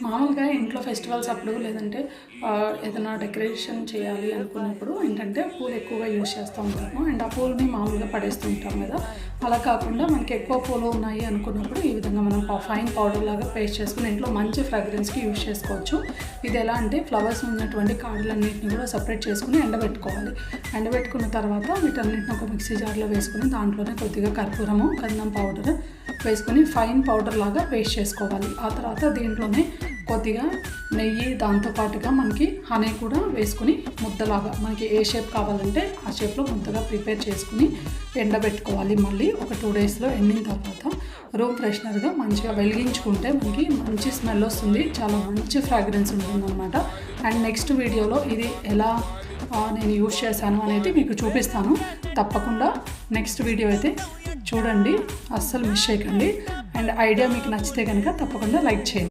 మామూలుగా ఇంట్లో ఫెస్టివల్స్ అప్పుడు లేదంటే ఏదైనా డెకరేషన్ చేయాలి అనుకున్నప్పుడు ఏంటంటే పూలు ఎక్కువగా యూజ్ చేస్తూ ఉంటాము. అండ్ ఆ పూలని మామూలుగా పడేస్తూ ఉంటాం కదా. అలా కాకుండా మనకి ఎక్కువ పూలు ఉన్నాయి అనుకున్నప్పుడు ఈ విధంగా మనం ఫైన్ పౌడర్ లాగా పేస్ట్ చేసుకుని ఇంట్లో మంచి ఫ్రాగ్రెన్స్కి యూజ్ చేసుకోవచ్చు. ఇది ఎలా అంటే ఫ్లవర్స్ ఉన్నటువంటి కాడలన్నింటినీ కూడా సపరేట్ చేసుకుని ఎండబెట్టుకోవాలి. ఎండబెట్టుకున్న తర్వాత వీటన్నిటిని ఒక మిక్సీ జార్లో వేసుకుని దాంట్లోనే కొద్దిగా కర్పూరము, గంధం పౌడర్ వేసుకొని ఫైన్ పౌడర్ లాగా పేస్ట్ చేసుకోవాలి. ఆ తర్వాత దీంట్లోనే కొద్దిగా నెయ్యి, దాంతోపాటుగా మనకి హనీ కూడా వేసుకుని ముద్దలాగా మనకి ఏ షేప్ కావాలంటే ఆ షేప్లో ముద్దగా ప్రిపేర్ చేసుకుని ఎండబెట్టుకోవాలి. మళ్ళీ ఒక 2 డేస్లో ఎండిన తర్వాత రూమ్ ఫ్రెషనర్గా మంచిగా వెలిగించుకుంటే మనకి మంచి స్మెల్ వస్తుంది, చాలా మంచి ఫ్రాగ్రెన్స్ ఉంటుందన్నమాట. అండ్ నెక్స్ట్ వీడియోలో ఇది ఎలా నేను యూజ్ చేశాను అనేది మీకు చూపిస్తాను. తప్పకుండా నెక్స్ట్ వీడియో అయితే చూడండి, అస్సలు మిస్ చేయకండి. అండ్ ఐడియా మీకు నచ్చితే కనుక తప్పకుండా లైక్ చేయండి.